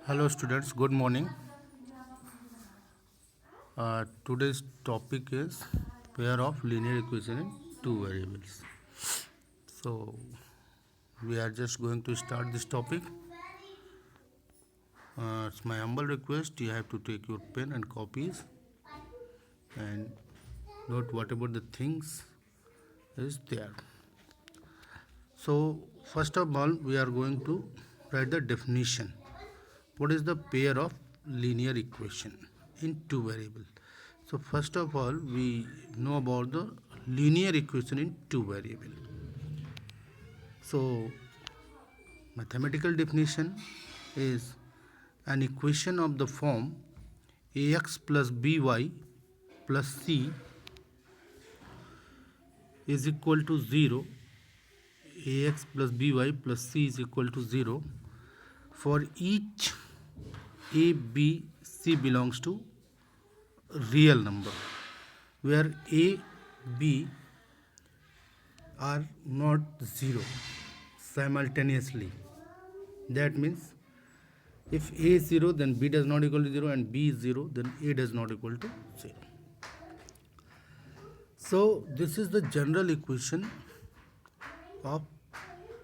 Hello students, good morning. Today's topic is pair of linear equation in two variables. So we are just going to start this topic. It's my humble request you have to take your pen and copies and note whatever the things is there. So first of all we are going to write the definition. What is the pair of linear equation in two variables? So first of all we know about the linear equation in two variables. So mathematical definition is an equation of the form ax plus by plus c is equal to 0. Ax plus by plus c is equal to 0 for each a, b, c belongs to real number, where a, b are not 0 simultaneously. That means if a is 0 then b does not equal to 0 and b is 0 then a does not equal to 0. So this is the general equation of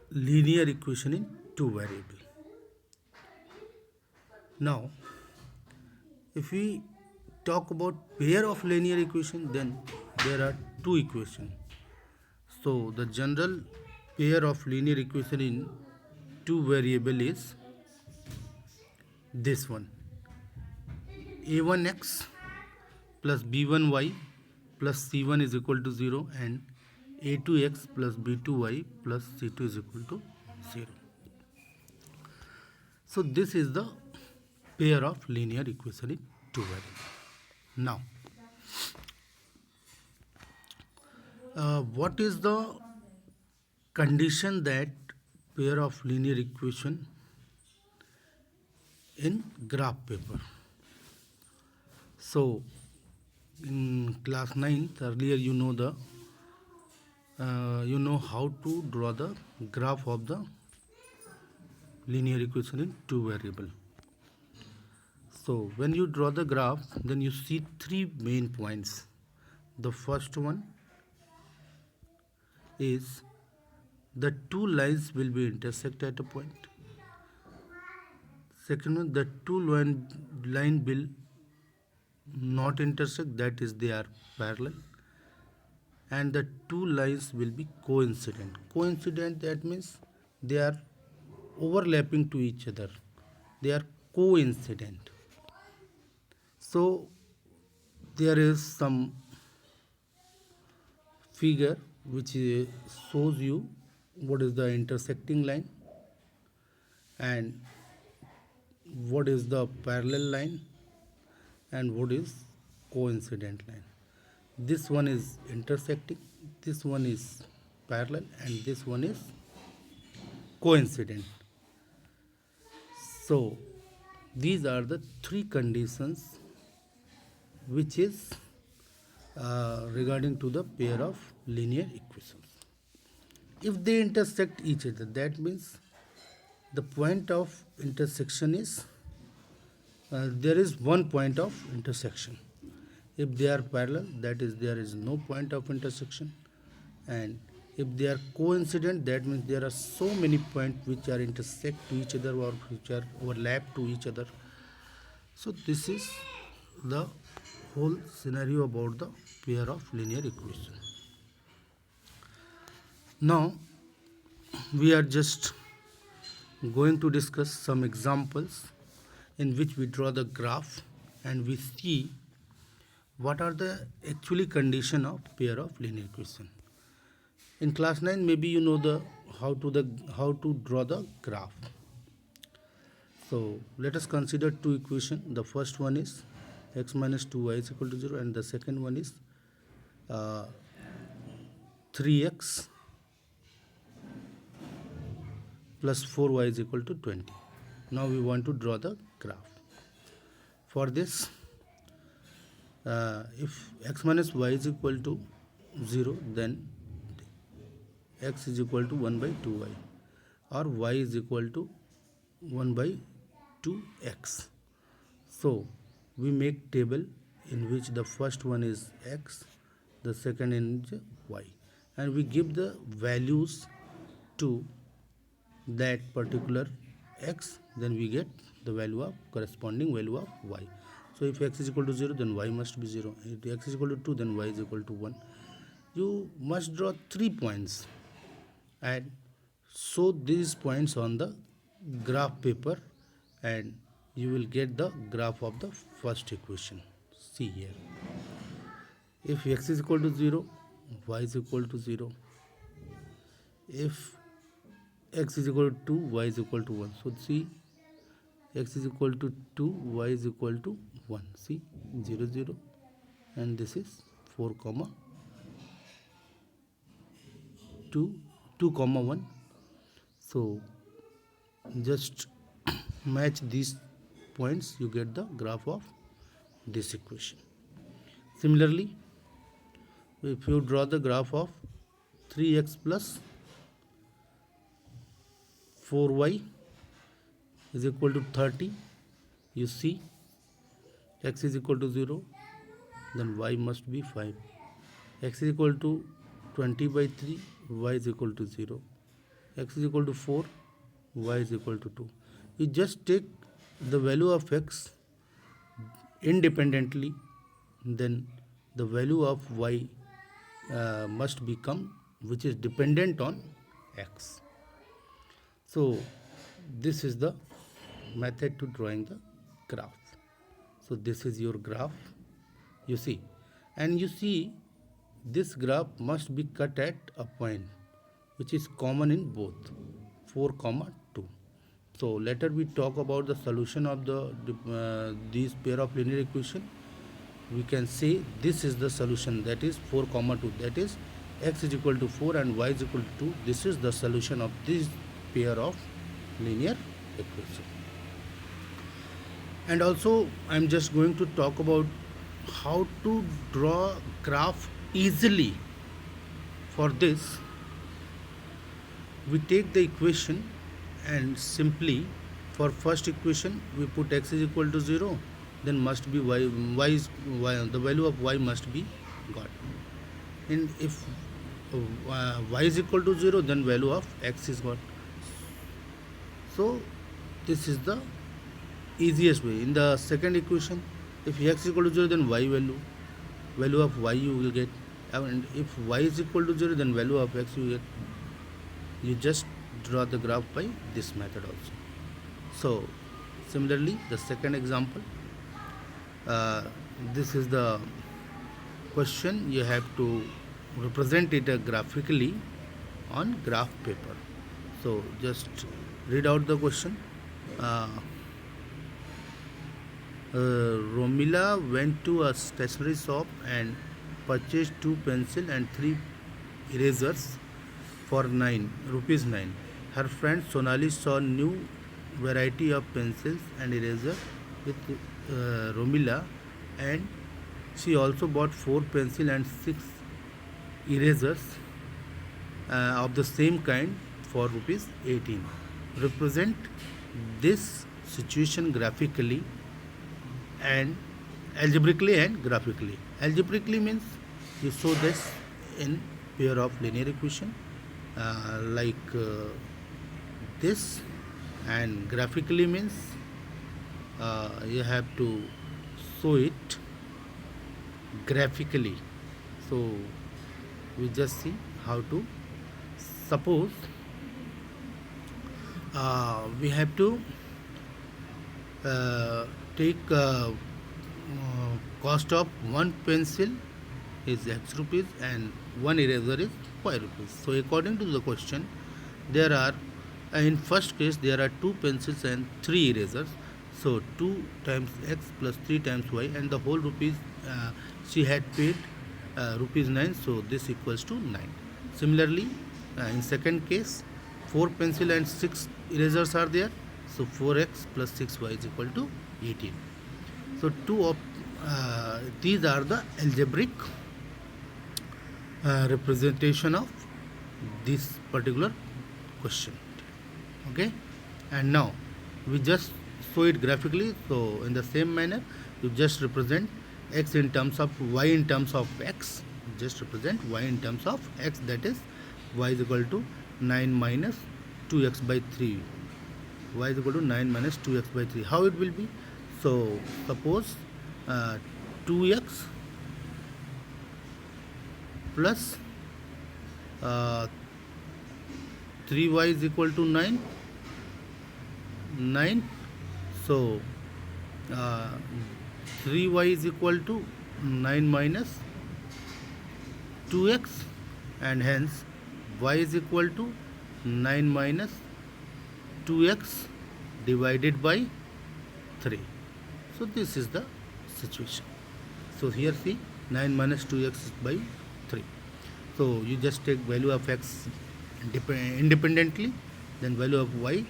linear equation in two variable. Now if we talk about pair of linear equation, then there are two equations. So the general pair of linear equation in two variable is this one: a1x plus b1y plus c1 is equal to 0 and a2x plus b2y plus c2 is equal to 0. So this is the pair of linear equation in two variables. Now what is the condition that pair of linear equation in graph paper? So in class 9th earlier you know how to draw the graph of the linear equation in two variable. So when you draw the graph, then you see three main points. The first one is the two lines will be intersect at a point. Second one, the two line will not intersect, that is they are parallel, and the two lines will be coincident. Coincident, that means they are overlapping to each other, they are coincident. So there is some figure which shows you what is the intersecting line and what is the parallel line and what is coincident line. This one is intersecting, this one is parallel, and this one is coincident. So these are the three conditions which is regarding to the pair of linear equations. If they intersect each other, that means the point of intersection is there is one point of intersection. If they are parallel, that is there is no point of intersection, and if they are coincident, that means there are so many points which are intersect to each other or which are overlap to each other. So this is the whole scenario about the pair of linear equation. Now we are just going to discuss some examples in which we draw the graph and we see what are the actually condition of pair of linear equation. In class 9 maybe you know the how to draw the graph. So let us consider two equations. The first one is x minus 2y is equal to 0 and the second one is 3x plus 4y is equal to 20. Now we want to draw the graph. For this, if x minus y is equal to 0, then x is equal to 1 by 2y, or y is equal to 1 by to x. So we make table in which the first one is x, the second is y, and we give the values to that particular x, then we get the value of corresponding value of y. So if x is equal to 0, then y must be 0. If x is equal to 2, then y is equal to 1. You must draw 3 points and show these points on the graph paper, and you will get the graph of the first equation. See here, if x is equal to 0, y is equal to 0. If x is equal to 2, y is equal to 1. So see, x is equal to 2, y is equal to 1. See, 0 0, and this is 4 comma 2 2 comma 1. So just match these points, you get the graph of this equation. Similarly, if you draw the graph of 3x plus 4y is equal to 30, you see x is equal to 0, then y must be 5. X is equal to 20 by 3, y is equal to 0. X is equal to 4, y is equal to 2. You just take the value of x independently, then the value of y must become which is dependent on x. So this is the method to drawing the graph. So this is your graph, you see, and you see this graph must be cut at a point which is common in both 4 comma 2. So later we talk about the solution of these pair of linear equation. We can say this is the solution, that is 4 comma 2, that is x is equal to 4 and y is equal to 2. This is the solution of this pair of linear equation. And also I am just going to talk about how to draw graph easily. For this, we take the equation and simply for first equation we put x is equal to 0, then must be y, the value of y must be got, and if y is equal to 0, then value of x is got. So this is the easiest way. In the second equation, if x is equal to 0, then y value of y you will get, and if y is equal to 0, then value of x you get. You just draw the graph by this method also. So similarly, the second example, this is the question. You have to represent it graphically on graph paper. So just read out the question. Romila went to a stationery shop and purchased 2 pencils and 3 erasers for rupees 9. Her friend Sonali saw new variety of pencils and erasers with Romila, and she also bought 4 pencils and 6 erasers of the same kind for rupees 18. Represent this situation graphically and algebraically and graphically. Algebraically means you show this in pair of linear equation like this, and graphically means you have to show it graphically. So we just see how to. Suppose we have to take cost of 1 pencil is x rupees and 1 eraser is y rupees. So according to the question, there are in first case there are 2 pencils and 3 erasers. So 2 times x plus 3 times y, and the whole rupees she had paid rupees 9. So this equals to 9. Similarly, in second case, 4 pencil and 6 erasers are there. So 4x plus 6y is equal to 18. So these are the algebraic representation of this particular question. Okay, and now we just show it graphically. So in the same manner, you just represent x in terms of y in terms of x. Just represent y in terms of x, that is y is equal to 9 minus 2x by 3. Y is equal to 9 minus 2x by 3. How it will be? So suppose 2x plus 3y is equal to 9. So 3y is equal to 9 minus 2x, and hence y is equal to 9 minus 2x divided by 3. So this is the situation. So here see 9 minus 2x by 3. So you just take value of x independently, then value of y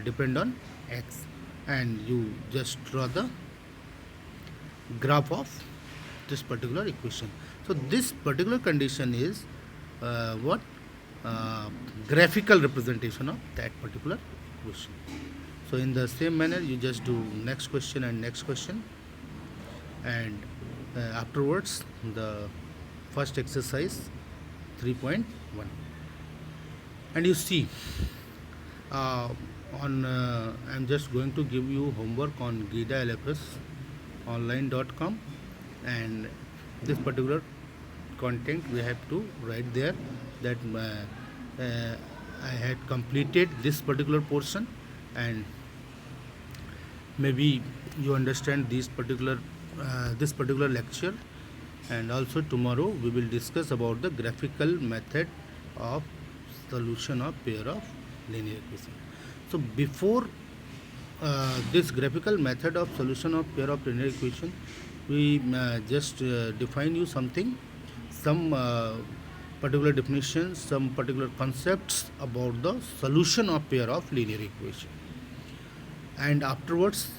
depend on x, and you just draw the graph of this particular equation. So this particular condition is what graphical representation of that particular equation. So in the same manner, you just do next question and next question, and afterwards the first exercise 3.1, and you see I'm just going to give you homework on GIDA-LFS-online.com, and this particular content we have to write there that I had completed this particular portion, and maybe you understand this particular lecture. And also tomorrow we will discuss about the graphical method of solution of pair of linear equation. So before this graphical method of solution of pair of linear equation, we just define you something, some particular definitions, some particular concepts about the solution of pair of linear equation. And afterwards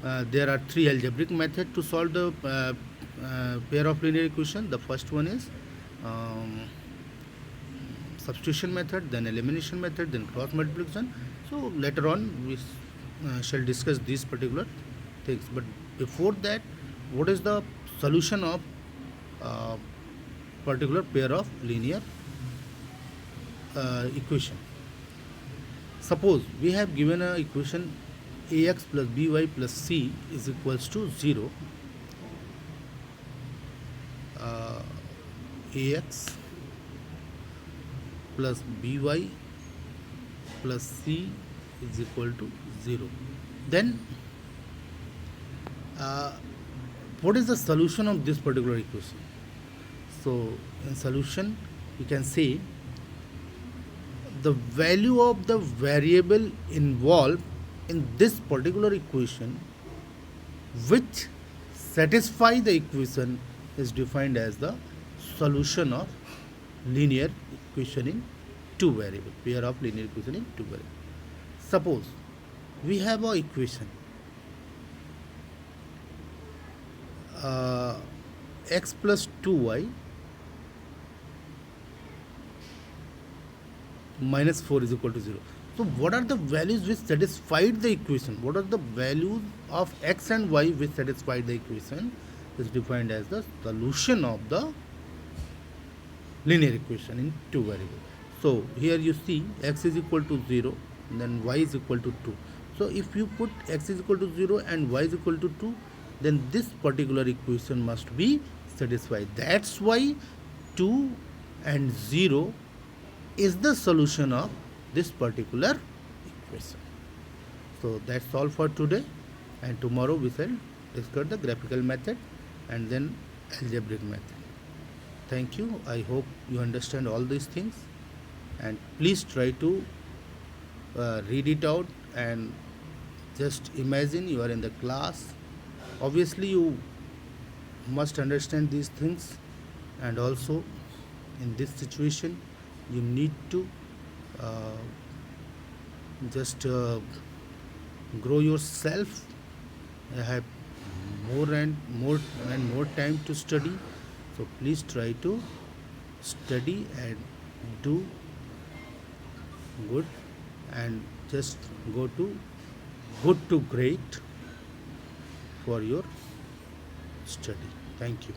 there are three algebraic methods to solve the pair of linear equation. The first one is substitution method, then elimination method, then cross multiplication. So later on we shall discuss these particular things. But before that, what is the solution of particular pair of linear equation? Suppose we have given a equation ax plus by plus c is equals to 0. Ax plus by plus c is equal to 0. Then what is the solution of this particular equation? So in solution we can say the value of the variable involved in this particular equation which satisfy the equation is defined as the solution of linear equation in two variable, pair of linear equation in two variable. Suppose we have a equation x plus 2y minus 4 is equal to 0. So what are the values which satisfied the equation? What are the values of x and y which satisfied the equation is defined as the solution of the linear equation in two variables. So here you see x is equal to 0, then y is equal to 2. So if you put x is equal to 0 and y is equal to 2, then this particular equation must be satisfied. That's why 2 and 0 is the solution of this particular equation. So that's all for today, and tomorrow we shall discuss the graphical method and then algebraic method. Thank you. I hope you understand all these things, and please try to read it out and just imagine you are in the class. Obviously you must understand these things, and also in this situation you need to just grow yourself, have more and more time to study. So please try to study and do good, and just go to good to great for your study. Thank you.